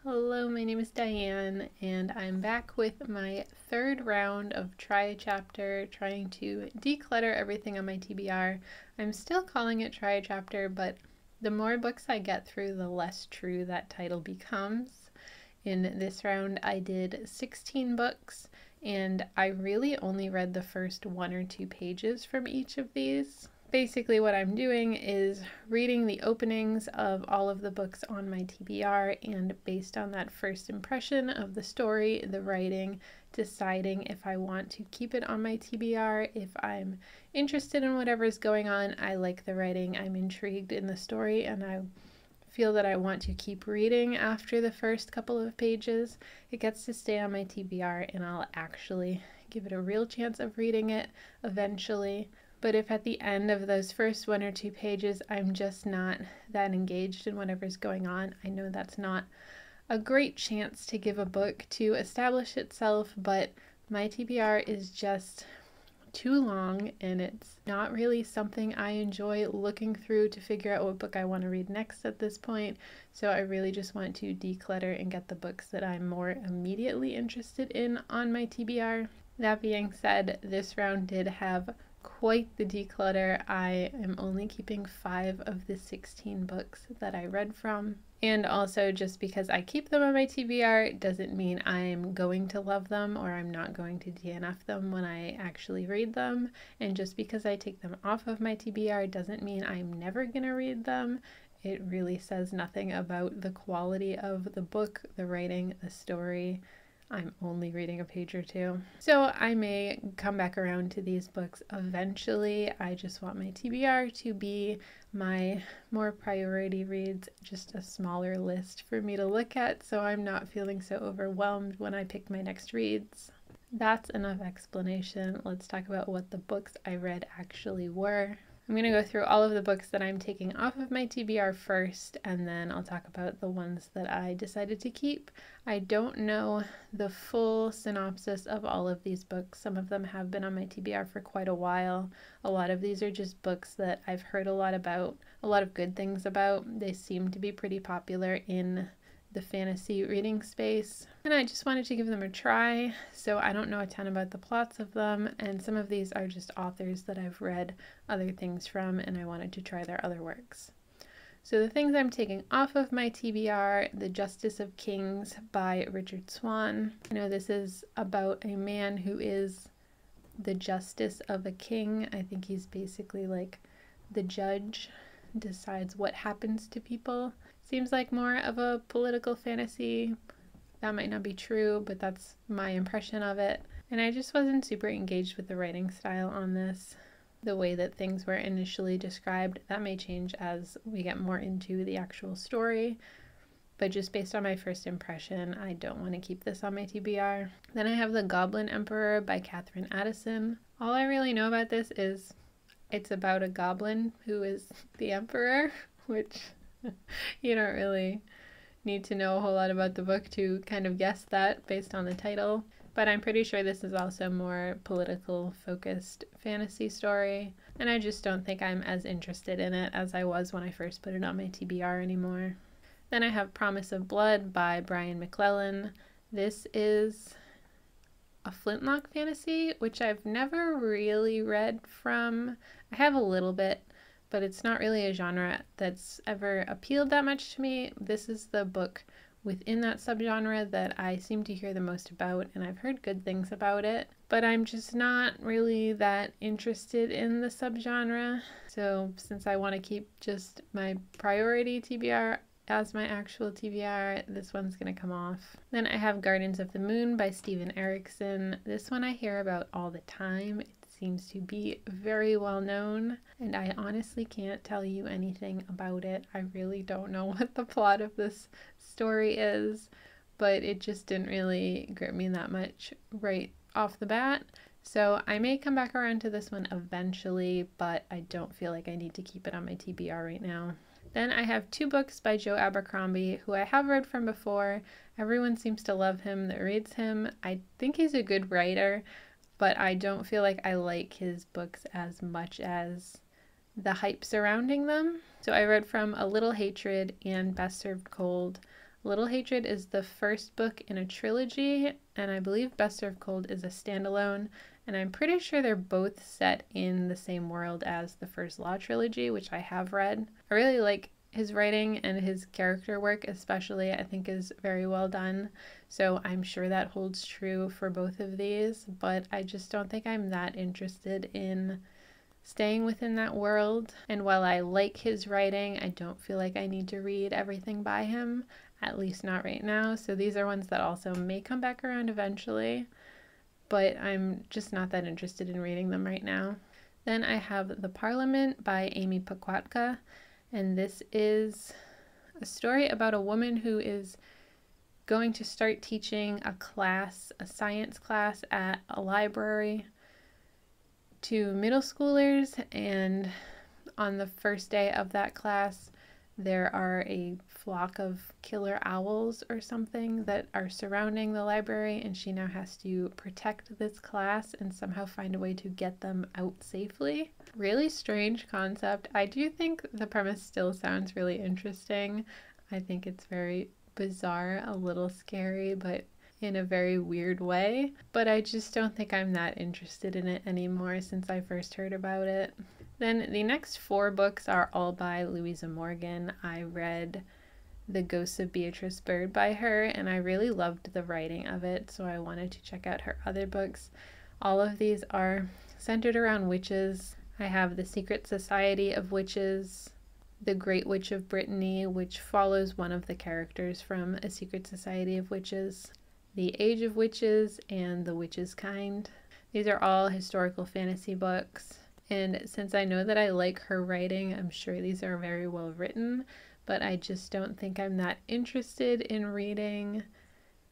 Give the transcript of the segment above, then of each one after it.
Hello, my name is Diane, and I'm back with my third round of Try a Chapter, trying to declutter everything on my TBR. I'm still calling it Try a Chapter, but the more books I get through, the less true that title becomes. In this round, I did 16 books, and I really only read the first 1 or 2 pages from each of these. Basically what I'm doing is reading the openings of all of the books on my TBR, and based on that first impression of the story, the writing, deciding if I want to keep it on my TBR, if I'm interested in whatever's going on, I like the writing, I'm intrigued in the story, and I feel that I want to keep reading after the first couple of pages, it gets to stay on my TBR and I'll actually give it a real chance of reading it eventually. But if at the end of those first 1 or 2 pages I'm just not that engaged in whatever's going on, I know that's not a great chance to give a book to establish itself, but my TBR is just too long and it's not really something I enjoy looking through to figure out what book I want to read next at this point. So I really just want to declutter and get the books that I'm more immediately interested in on my TBR. That being said, this round did have quite the declutter. I am only keeping 5 of the 16 books that I read from. And also, just because I keep them on my TBR doesn't mean I'm going to love them or I'm not going to DNF them when I actually read them. And just because I take them off of my TBR doesn't mean I'm never going to read them. It really says nothing about the quality of the book, the writing, the story. I'm only reading a page or 2. So I may come back around to these books eventually. I just want my TBR to be my more priority reads, just a smaller list for me to look at so I'm not feeling so overwhelmed when I pick my next reads. That's enough explanation. Let's talk about what the books I read actually were. I'm going to go through all of the books that I'm taking off of my TBR first, and then I'll talk about the ones that I decided to keep. I don't know the full synopsis of all of these books. Some of them have been on my TBR for quite a while. A lot of these are just books that I've heard a lot about, a lot of good things about. They seem to be pretty popular in the fantasy reading space, and I just wanted to give them a try. So I don't know a ton about the plots of them, and some of these are just authors that I've read other things from and I wanted to try their other works. So the things I'm taking off of my TBR: The Justice of Kings by Richard Swan. I know this is about a man who is the justice of a king. I think he's basically like the judge, decides what happens to people. Seems like more of a political fantasy. That might not be true, but that's my impression of it. And I just wasn't super engaged with the writing style on this. The way that things were initially described, that may change as we get more into the actual story. But just based on my first impression, I don't want to keep this on my TBR. Then I have The Goblin Emperor by Katherine Addison. All I really know about this is it's about a goblin who is the emperor, which you don't really need to know a whole lot about the book to kind of guess that based on the title. But I'm pretty sure this is also more political focused fantasy story, and I just don't think I'm as interested in it as I was when I first put it on my TBR anymore. Then I have Promise of Blood by Brian McClellan. This is a flintlock fantasy, which I've never really read from. I have a little bit, but it's not really a genre that's ever appealed that much to me. This is the book within that subgenre that I seem to hear the most about, and I've heard good things about it, but I'm just not really that interested in the subgenre. So since I want to keep just my priority TBR as my actual TBR, this one's gonna come off. Then I have Gardens of the Moon by Steven Erikson. This one I hear about all the time. It seems to be very well known, and I honestly can't tell you anything about it. I really don't know what the plot of this story is, but it just didn't really grip me that much right off the bat. So I may come back around to this one eventually, but I don't feel like I need to keep it on my TBR right now. Then I have 2 books by Joe Abercrombie, who I have read from before. Everyone seems to love him that reads him. I think he's a good writer, but I don't feel like I like his books as much as the hype surrounding them. So I read from A Little Hatred and Best Served Cold. Little Hatred is the first book in a trilogy, and I believe Best Served Cold is a standalone, and I'm pretty sure they're both set in the same world as the First Law trilogy, which I have read. I really like his writing, and his character work especially I think is very well done, so I'm sure that holds true for both of these, but I just don't think I'm that interested in staying within that world. And while I like his writing, I don't feel like I need to read everything by him, at least not right now. So these are ones that also may come back around eventually, but I'm just not that interested in reading them right now. Then I have The Parliament by Amy Pakwatka, and this is a story about a woman who is going to start teaching a class, a science class at a library to middle schoolers, and on the first day of that class there are a flock of killer owls or something that are surrounding the library, and she now has to protect this class and somehow find a way to get them out safely. Really strange concept. I do think the premise still sounds really interesting. I think it's very bizarre, a little scary, but in a very weird way. But I just don't think I'm that interested in it anymore since I first heard about it. Then the next 4 books are all by Louisa Morgan. I read The Ghosts of Beatrice Bird by her, and I really loved the writing of it, so I wanted to check out her other books. All of these are centered around witches. I have The Secret Society of Witches, The Great Witch of Brittany, which follows one of the characters from A Secret Society of Witches, The Age of Witches, and The Witch's Kind. These are all historical fantasy books. And since I know that I like her writing, I'm sure these are very well written, but I just don't think I'm that interested in reading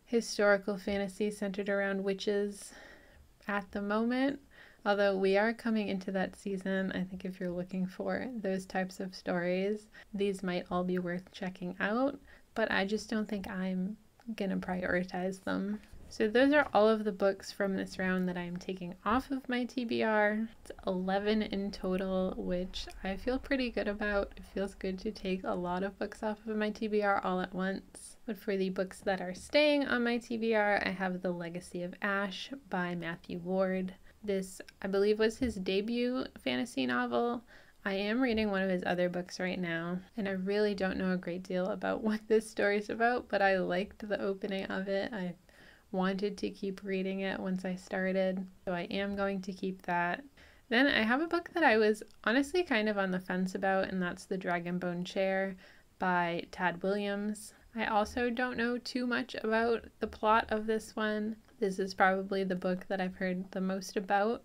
historical fantasy centered around witches at the moment. Although we are coming into that season, I think if you're looking for those types of stories, these might all be worth checking out, but I just don't think I'm gonna prioritize them. So those are all of the books from this round that I'm taking off of my TBR. It's 11 in total, which I feel pretty good about. It feels good to take a lot of books off of my TBR all at once. But for the books that are staying on my TBR, I have The Legacy of Ash by Matthew Ward. This, I believe, was his debut fantasy novel. I am reading one of his other books right now, and I really don't know a great deal about what this story is about, but I liked the opening of it. I wanted to keep reading it once I started, so I am going to keep that. Then I have a book that I was honestly kind of on the fence about, and that's The Dragonbone Chair by Tad Williams. I also don't know too much about the plot of this one. This is probably the book that I've heard the most about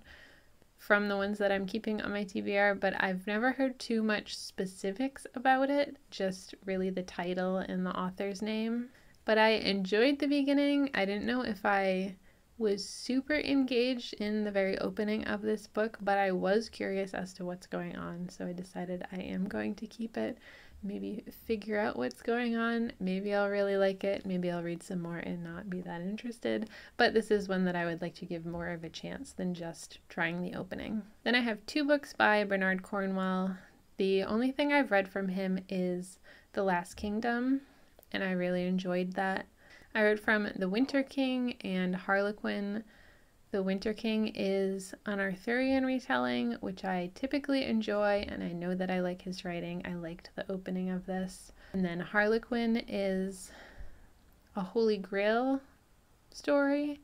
from the ones that I'm keeping on my TBR, but I've never heard too much specifics about it, just really the title and the author's name. But I enjoyed the beginning. I didn't know if I was super engaged in the very opening of this book, but I was curious as to what's going on, so I decided I am going to keep it, maybe figure out what's going on. Maybe I'll really like it, maybe I'll read some more and not be that interested, but this is one that I would like to give more of a chance than just trying the opening. Then I have 2 books by Bernard Cornwell. The only thing I've read from him is The Last Kingdom, and I really enjoyed that. I read from The Winter King and Harlequin. The Winter King is an Arthurian retelling, which I typically enjoy, and I know that I like his writing. I liked the opening of this. And then Harlequin is a Holy Grail story,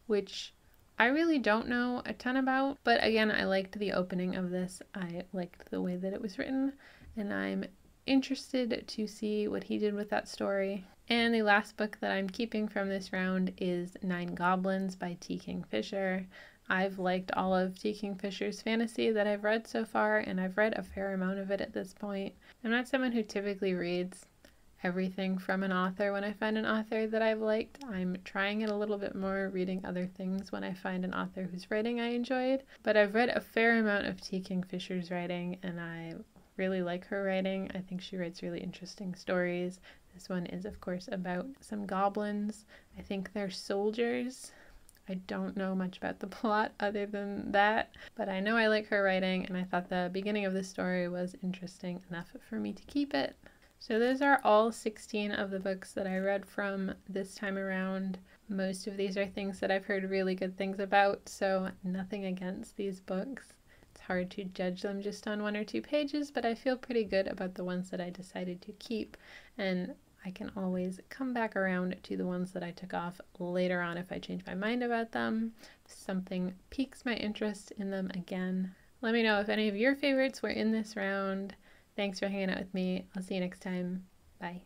which I really don't know a ton about, but again, I liked the opening of this. I liked the way that it was written, and I'm interested to see what he did with that story. And the last book that I'm keeping from this round is 9 Goblins by T. Kingfisher. I've liked all of T. Kingfisher's fantasy that I've read so far, and I've read a fair amount of it at this point. I'm not someone who typically reads everything from an author when I find an author that I've liked. I'm trying it a little bit more, reading other things when I find an author whose writing I enjoyed. But I've read a fair amount of T. Kingfisher's writing, and I really like her writing. I think she writes really interesting stories. This one is, of course, about some goblins. I think they're soldiers. I don't know much about the plot other than that, but I know I like her writing, and I thought the beginning of the story was interesting enough for me to keep it. So those are all 16 of the books that I read from this time around. Most of these are things that I've heard really good things about, so nothing against these books. It's hard to judge them just on 1 or 2 pages, but I feel pretty good about the ones that I decided to keep, and I can always come back around to the ones that I took off later on if I change my mind about them, if something piques my interest in them again. Let me know if any of your favorites were in this round. Thanks for hanging out with me. I'll see you next time. Bye.